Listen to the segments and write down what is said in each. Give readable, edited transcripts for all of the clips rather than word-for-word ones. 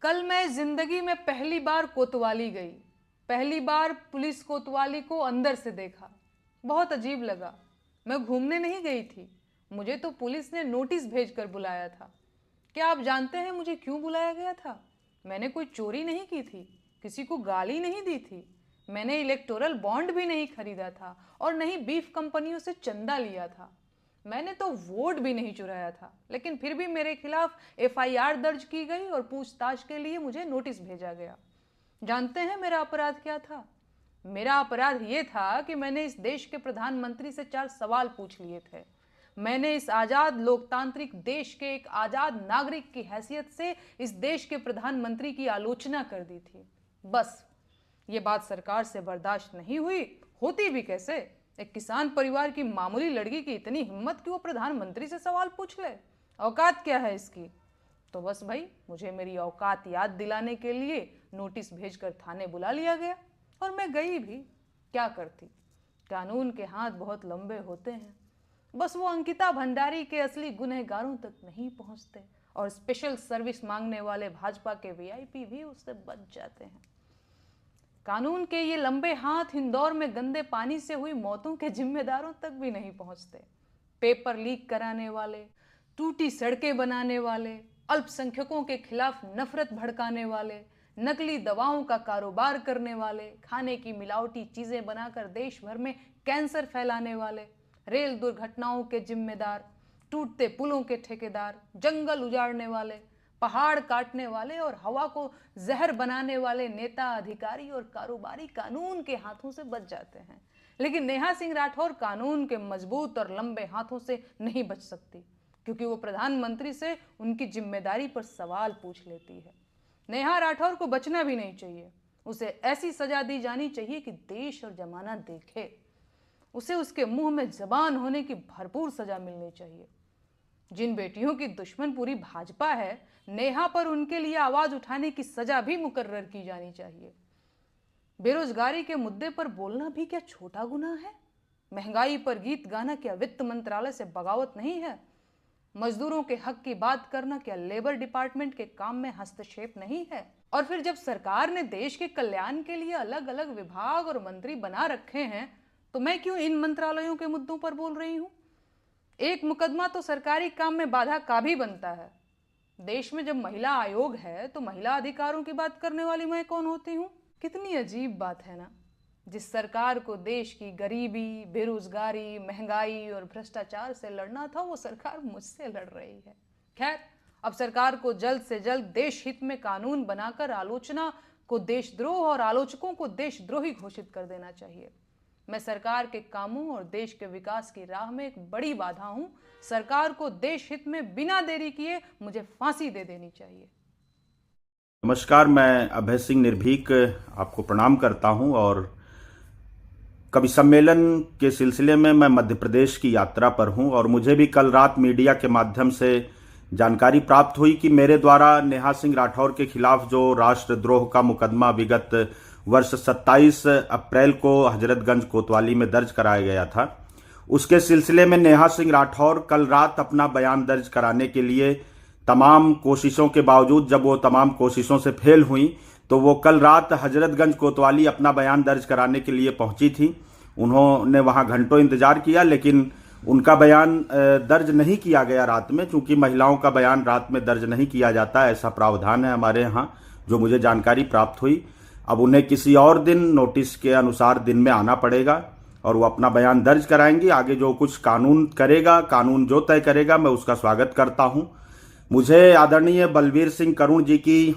कल मैं जिंदगी में पहली बार कोतवाली गई। पहली बार पुलिस कोतवाली को अंदर से देखा। बहुत अजीब लगा। मैं घूमने नहीं गई थी, मुझे तो पुलिस ने नोटिस भेजकर बुलाया था। क्या आप जानते हैं मुझे क्यों बुलाया गया था? मैंने कोई चोरी नहीं की थी, किसी को गाली नहीं दी थी, मैंने इलेक्टोरल बॉन्ड भी नहीं खरीदा था और नहीं बीफ कंपनियों से चंदा लिया था। मैंने तो वोट भी नहीं चुराया था, लेकिन फिर भी मेरे खिलाफ एफआईआर दर्ज की गई और पूछताछ के लिए मुझे नोटिस भेजा गया। जानते हैं मेरा अपराध क्या था? मेरा अपराध ये था कि मैंने इस देश के प्रधानमंत्री से 4 सवाल पूछ लिए थे। मैंने इस आजाद लोकतांत्रिक देश के एक आजाद नागरिक की हैसियत से इस देश के प्रधानमंत्री की आलोचना कर दी थी। बस ये बात सरकार से बर्दाश्त नहीं हुई, होती भी कैसे? एक किसान परिवार की मामूली लड़की की इतनी हिम्मत कि वो प्रधानमंत्री से सवाल पूछ ले। औकात क्या है इसकी? तो बस भाई, मुझे मेरी औकात याद दिलाने के लिए नोटिस भेजकर थाने बुला लिया गया और मैं गई भी। क्या करती? कानून के हाथ बहुत लंबे होते हैं। बस वो अंकिता भंडारी के असली गुनहगारों तक नहीं पहुंचते और स्पेशल सर्विस मांगने वाले भाजपा के वीआईपी भी उससे बच जाते हैं। कानून के ये लंबे हाथ इंदौर में गंदे पानी से हुई मौतों के जिम्मेदारों तक भी नहीं पहुंचते। पेपर लीक कराने वाले, टूटी सड़कें बनाने वाले, अल्पसंख्यकों के खिलाफ नफरत भड़काने वाले, नकली दवाओं का कारोबार करने वाले, खाने की मिलावटी चीजें बनाकर देश भर में कैंसर फैलाने वाले, रेल दुर्घटनाओं के जिम्मेदार, टूटते पुलों के ठेकेदार, जंगल उजाड़ने वाले, पहाड़ काटने वाले और हवा को जहर बनाने वाले नेता, अधिकारी और कारोबारी कानून के हाथों से बच जाते हैं। लेकिन नेहा सिंह राठौर कानून के मजबूत और लंबे हाथों से नहीं बच सकती, क्योंकि वो प्रधानमंत्री से उनकी जिम्मेदारी पर सवाल पूछ लेती है। नेहा राठौर को बचना भी नहीं चाहिए। उसे ऐसी सजा दी जानी चाहिए कि देश और जमाना देखे। उसे उसके मुंह में जबान होने की भरपूर सजा मिलनी चाहिए। जिन बेटियों की दुश्मन पूरी भाजपा है, नेहा पर उनके लिए आवाज उठाने की सजा भी मुकर्रर की जानी चाहिए। बेरोजगारी के मुद्दे पर बोलना भी क्या छोटा गुनाह है? महंगाई पर गीत गाना क्या वित्त मंत्रालय से बगावत नहीं है? मजदूरों के हक की बात करना क्या लेबर डिपार्टमेंट के काम में हस्तक्षेप नहीं है? और फिर जब सरकार ने देश के कल्याण के लिए अलग अलग विभाग और मंत्री बना रखे हैं, तो मैं क्यों इन मंत्रालयों के मुद्दों पर बोल रही हूं? एक मुकदमा तो सरकारी काम में बाधा का भी बनता है। देश में जब महिला आयोग है तो महिला अधिकारों की बात करने वाली मैं कौन होती हूँ? कितनी अजीब बात है ना। जिस सरकार को देश की गरीबी, बेरोजगारी, महंगाई और भ्रष्टाचार से लड़ना था, वो सरकार मुझसे लड़ रही है। खैर, अब सरकार को जल्द से जल्द देश हित में कानून बनाकर आलोचना को देशद्रोह और आलोचकों को देशद्रोही घोषित कर देना चाहिए। मैं सरकार के कामों और देश के विकास की राह में एक बड़ी बाधा हूं। सरकार को देश हित में बिना देरी किए मुझे फांसी दे देनी चाहिए। नमस्कार, मैं अभय सिंह निर्भीक आपको प्रणाम करता हूं और कवि सम्मेलन के सिलसिले में मैं मध्य प्रदेश की यात्रा पर हूं और मुझे भी कल रात मीडिया के माध्यम से जानकारी प्राप्त हुई कि मेरे द्वारा नेहा सिंह राठौर के खिलाफ जो राष्ट्रद्रोह का मुकदमा विगत वर्ष 27 अप्रैल को हजरतगंज कोतवाली में दर्ज कराया गया था, उसके सिलसिले में नेहा सिंह राठौर कल रात अपना बयान दर्ज कराने के लिए तमाम कोशिशों के बावजूद, जब वो तमाम कोशिशों से फेल हुई, तो वो कल रात हजरतगंज कोतवाली अपना बयान दर्ज कराने के लिए पहुंची थी। उन्होंने वहां घंटों इंतजार किया, लेकिन उनका बयान दर्ज नहीं किया गया रात में, चूंकि महिलाओं का बयान रात में दर्ज नहीं किया जाता, ऐसा प्रावधान है हमारे यहाँ, जो मुझे जानकारी प्राप्त हुई। अब उन्हें किसी और दिन नोटिस के अनुसार दिन में आना पड़ेगा और वो अपना बयान दर्ज कराएंगी। आगे जो कुछ कानून करेगा, कानून जो तय करेगा, मैं उसका स्वागत करता हूं। मुझे आदरणीय बलवीर सिंह करुण जी की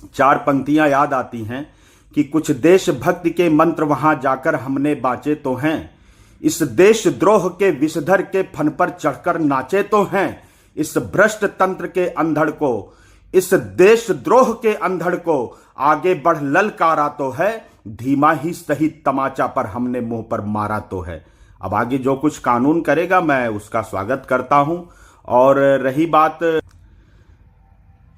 4 पंक्तियां याद आती हैं कि कुछ देशभक्ति के मंत्र वहां जाकर हमने बांचे तो हैं, इस देशद्रोह के विषधर के फन पर चढ़कर नाचे तो हैं, इस भ्रष्ट तंत्र के अंधड़ को, इस देशद्रोह के अंधड़ को आगे बढ़ ललकारा तो है, धीमा ही सही तमाचा पर हमने मुंह पर मारा तो है। अब आगे जो कुछ कानून करेगा मैं उसका स्वागत करता हूं। और रही बात,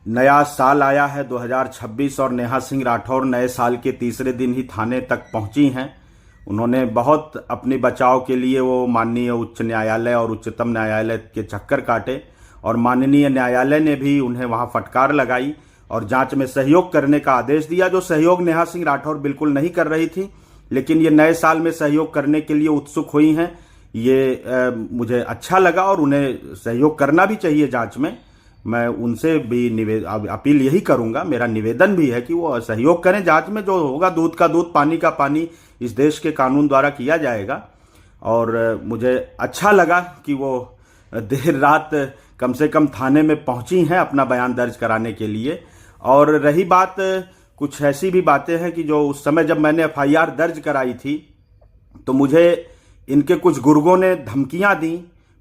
नया साल आया है 2026 और नेहा सिंह राठौर नए साल के तीसरे दिन ही थाने तक पहुंची हैं। उन्होंने बहुत अपने बचाव के लिए वो माननीय उच्च न्यायालय और उच्चतम न्यायालय के चक्कर काटे और माननीय न्यायालय ने भी उन्हें वहां फटकार लगाई और जांच में सहयोग करने का आदेश दिया, जो सहयोग नेहा सिंह राठौर बिल्कुल नहीं कर रही थी, लेकिन ये नए साल में सहयोग करने के लिए उत्सुक हुई हैं। ये मुझे अच्छा लगा और उन्हें सहयोग करना भी चाहिए जांच में। मैं उनसे भी अपील यही करूंगा, मेरा निवेदन भी है कि वो सहयोग करें जांच में। जो होगा दूध का दूध पानी का पानी इस देश के कानून द्वारा किया जाएगा। और मुझे अच्छा लगा कि वो देर रात कम से कम थाने में पहुंची हैं अपना बयान दर्ज कराने के लिए। और रही बात, कुछ ऐसी भी बातें हैं कि जो उस समय जब मैंने एफआईआर दर्ज कराई थी तो मुझे इनके कुछ गुर्गों ने धमकियां दी,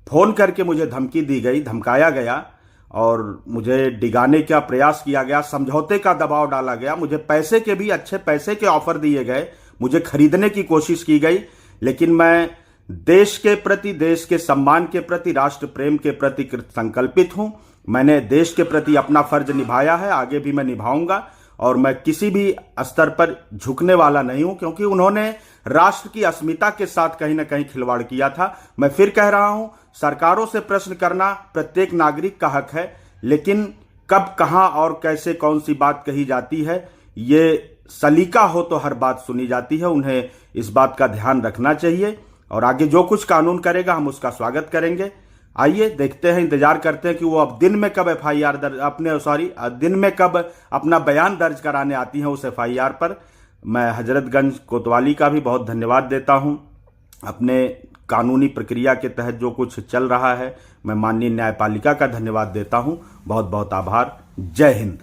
फोन करके मुझे धमकी दी गई, धमकाया गया और मुझे डिगाने का प्रयास किया गया, समझौते का दबाव डाला गया, मुझे पैसे के भी अच्छे पैसे के ऑफर दिए गए, मुझे खरीदने की कोशिश की गई। लेकिन मैं देश के प्रति, देश के सम्मान के प्रति, राष्ट्र प्रेम के प्रति संकल्पित हूं। मैंने देश के प्रति अपना फर्ज निभाया है, आगे भी मैं निभाऊंगा और मैं किसी भी स्तर पर झुकने वाला नहीं हूं, क्योंकि उन्होंने राष्ट्र की अस्मिता के साथ कहीं ना कहीं खिलवाड़ किया था। मैं फिर कह रहा हूं, सरकारों से प्रश्न करना प्रत्येक नागरिक का हक है, लेकिन कब, कहां और कैसे कौन सी बात कही जाती है, ये सलीका हो तो हर बात सुनी जाती है। उन्हें इस बात का ध्यान रखना चाहिए और आगे जो कुछ कानून करेगा हम उसका स्वागत करेंगे। आइए देखते हैं, इंतजार करते हैं कि वो अब दिन में कब दिन में कब अपना बयान दर्ज कराने आती हैं उस एफआईआर पर। मैं हजरतगंज कोतवाली का भी बहुत धन्यवाद देता हूं। अपने कानूनी प्रक्रिया के तहत जो कुछ चल रहा है, मैं माननीय न्यायपालिका का धन्यवाद देता हूं। बहुत बहुत आभार। जय हिंद।